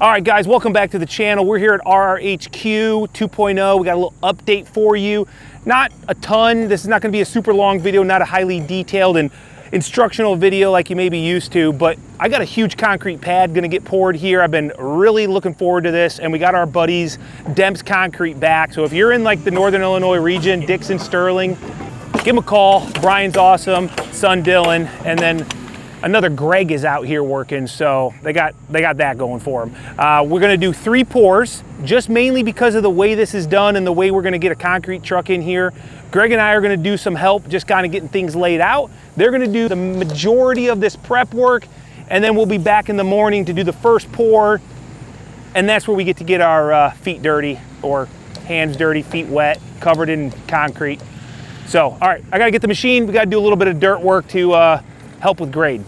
All right, guys, welcome back to the channel. We're here at RRHQ 2.0. We got a little update for you. Not a ton. This is not going to be a super long video, not a highly detailed and instructional video like you may be used to, but I got a huge concrete pad going to get poured here. I've been really looking forward to this, and we got our buddies Demps Concrete back. So if you're in like the Northern Illinois region, Dixon, Sterling, give them a call. Brian's awesome, son Dylan, and then another Greg is out here working, so they got that going for them. We're gonna do 3 pours, just mainly because of the way this is done and the way we're gonna get a concrete truck in here. Greg and I are gonna do some help, just kind of getting things laid out. They're gonna do the majority of this prep work, and then we'll be back in the morning to do the first pour, and that's where we get to get our feet dirty, or hands dirty, feet wet, covered in concrete. So, all right, I gotta get the machine. We gotta do a little bit of dirt work to help with grade.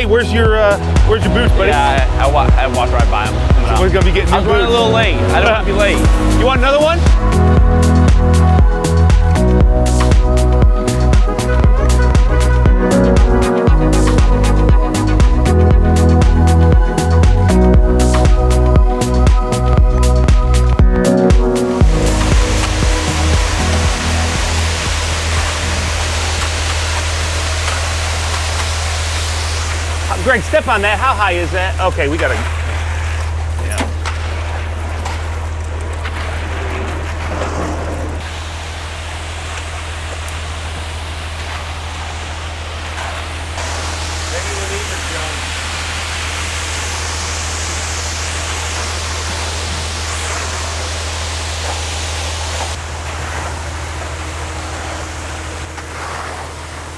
Where's your boots, buddy? Yeah, I walked right by him. Someone's gonna be getting new boots. I was running a little late. I don't want to be late. You want another one? Greg, step on that. How high is that? Okay, we gotta. Yeah. Maybe we'll leave it, John.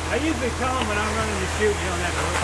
I usually tell them when I'm running the chute, you don't have to look.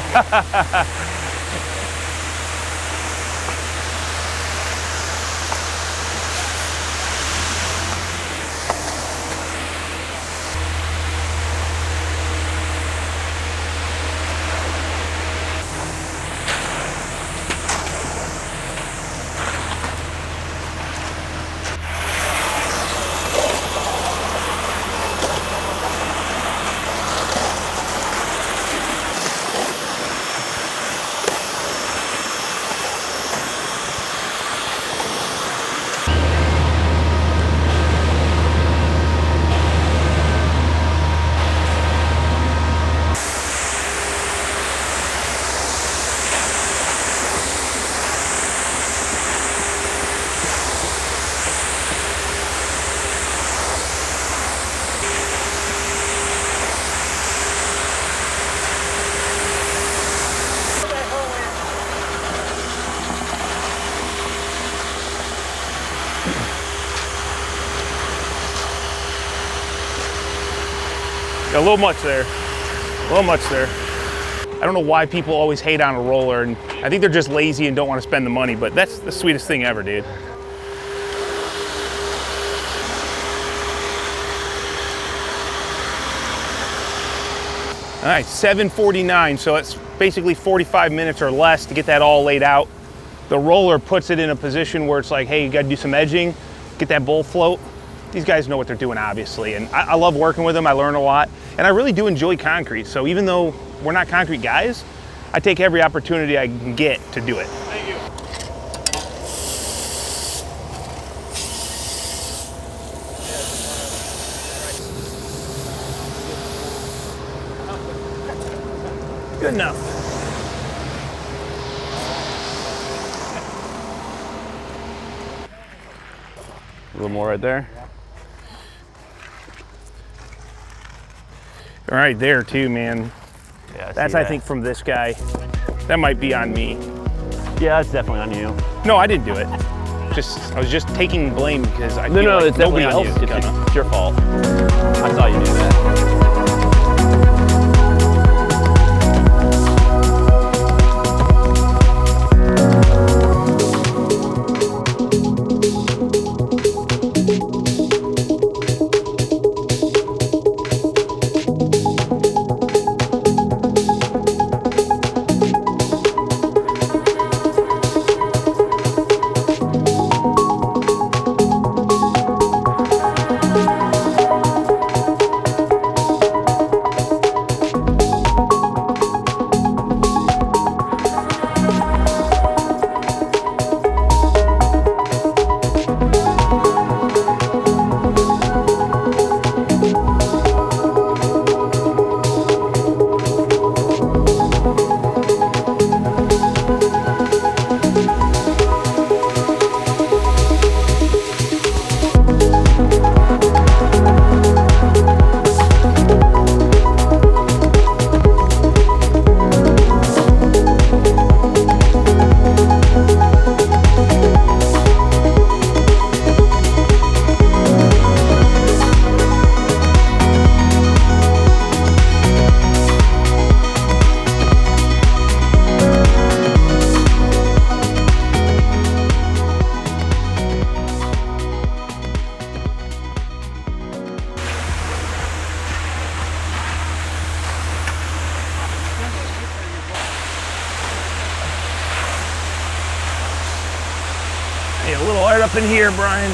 Got a little much there. A little much there. I don't know why people always hate on a roller, and I think they're just lazy and don't want to spend the money, but that's the sweetest thing ever, dude. All right, 7:49, so it's basically 45 minutes or less to get that all laid out. The roller puts it in a position where it's like, hey, you gotta do some edging, get that bowl float. These guys know what they're doing, obviously, and I love working with them. I learn a lot, and I really do enjoy concrete. So even though we're not concrete guys, I take every opportunity I can get to do it. Thank you. Good enough. A little more right there. Right there too, man. Yeah, That's, I think, from this guy. That might be on me. Yeah, that's definitely on you. No, I didn't do it. I was just taking blame because I feel No, like it's definitely nobody on else you. is gonna. It's your fault. I saw you do that. Yeah, a little light up in here, Brian.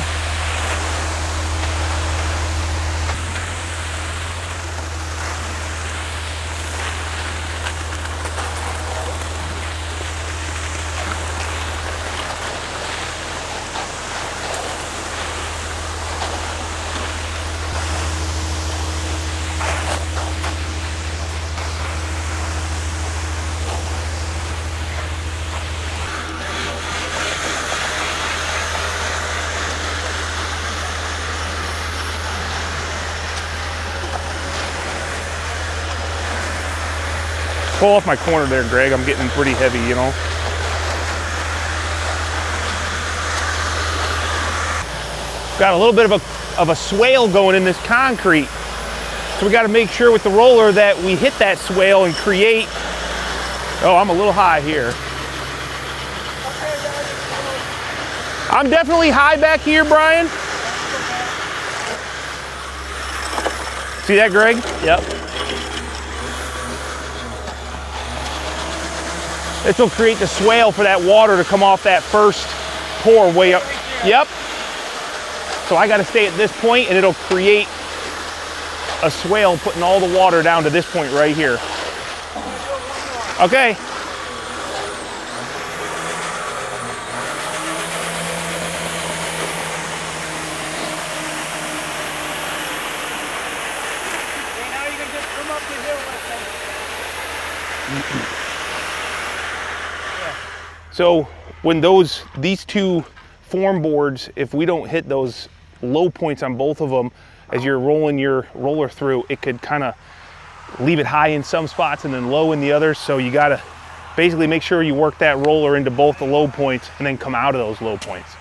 Pull off my corner there, Greg. I'm getting pretty heavy, you know. Got a little bit of a swale going in this concrete. So we got to make sure with the roller that we hit that swale and create. Oh, I'm a little high here. I'm definitely high back here, Brian. See that, Greg? Yep. This will create the swale for that water to come off that first pour way up. Yep. So I got to stay at this point and it'll create a swale putting all the water down to this point right here. Okay. Now you can just come up the hill with me. So when these two form boards, if we don't hit those low points on both of them as you're rolling your roller through, it could kind of leave it high in some spots and then low in the others. So you got to basically make sure you work that roller into both the low points and then come out of those low points.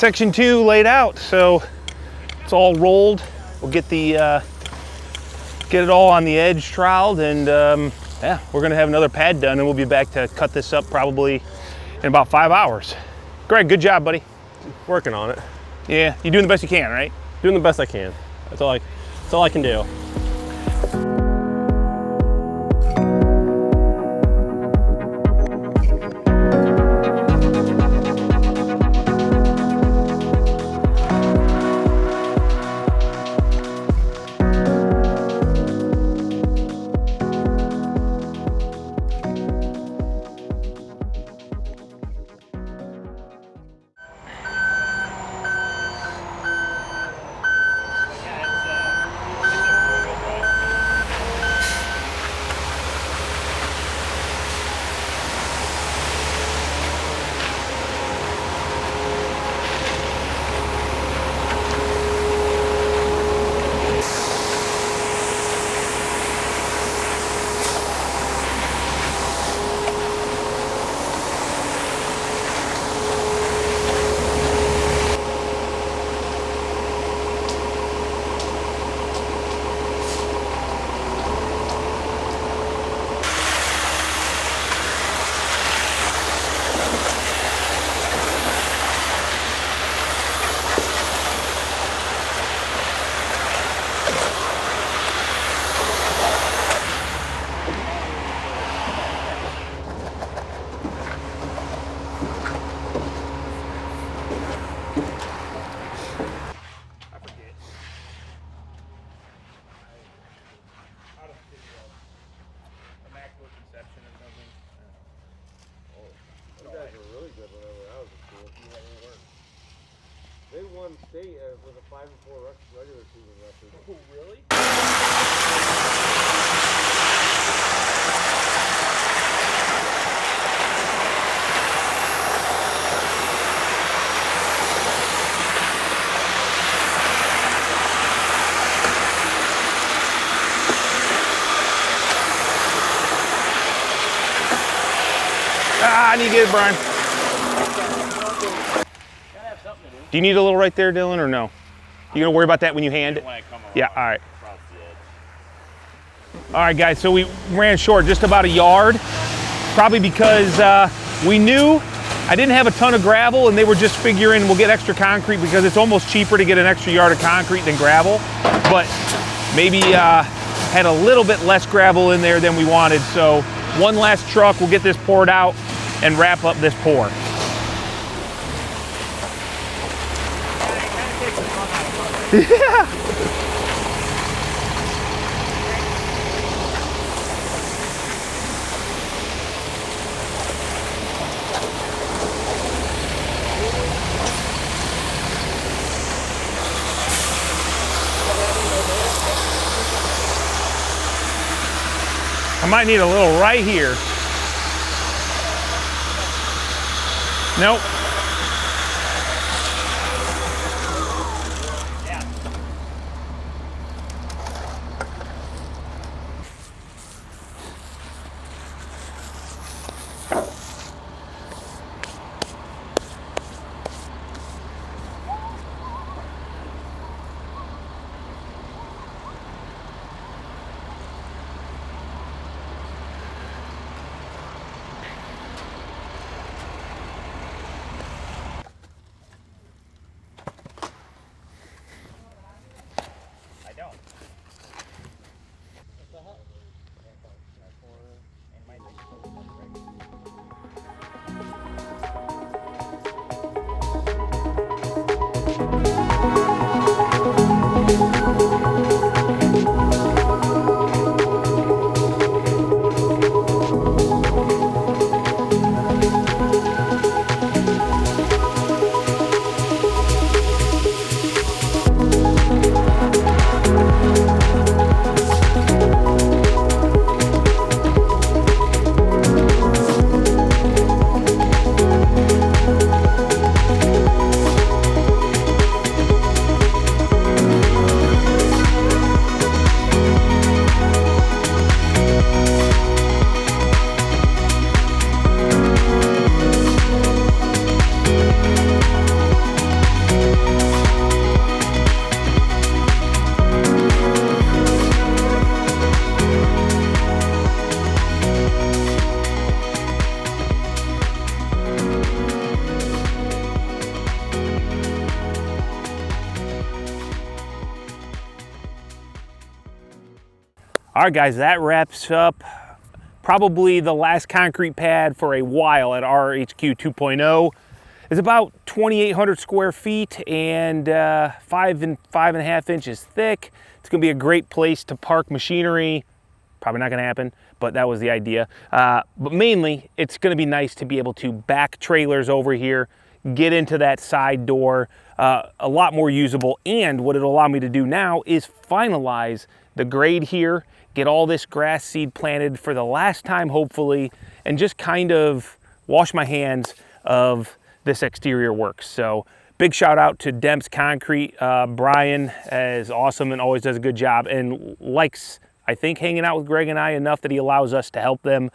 section 2 laid out, so it's all rolled. We'll get the get it all on the edge troweled, and yeah, we're gonna have another pad done, and we'll be back to cut this up probably in about 5 hours. Greg, good job, buddy. Working on it. Yeah, you're doing the best you can, right? Doing the best I can. That's all I can do. They won state with a 5-4 regular season record. Oh, really? Ah, I need to get it, Brian. Do you need a little right there, Dylan, or no? You gonna worry about that when you hand it? Yeah, all right. All right, guys, so we ran short just about a yard, probably because we knew I didn't have a ton of gravel, and they were just figuring we'll get extra concrete because it's almost cheaper to get an extra yard of concrete than gravel, but maybe had a little bit less gravel in there than we wanted. So one last truck, we'll get this poured out and wrap up this pour. Yeah. I might need a little right here. Nope. All right, guys, that wraps up probably the last concrete pad for a while at RRHQ 2.0. It's about 2,800 square feet and 5.5 inches thick. It's gonna be a great place to park machinery. Probably not gonna happen, but that was the idea. But mainly, it's gonna be nice to be able to back trailers over here, get into that side door, a lot more usable. And what it'll allow me to do now is finalize the grade here, get all this grass seed planted for the last time, hopefully, and just kind of wash my hands of this exterior work. So big shout out to Demps Concrete. Brian is awesome and always does a good job and likes, I think, hanging out with Greg and I enough that he allows us to help them.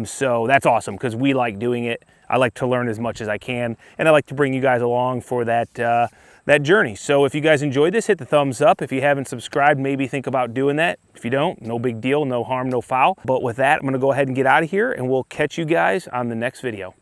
So that's awesome because we like doing it. I like to learn as much as I can, and I like to bring you guys along for that that journey. So if you guys enjoyed this, hit the thumbs up. If you haven't subscribed, maybe think about doing that. If you don't, no big deal, no harm, no foul. But with that, I'm gonna go ahead and get out of here, and we'll catch you guys on the next video.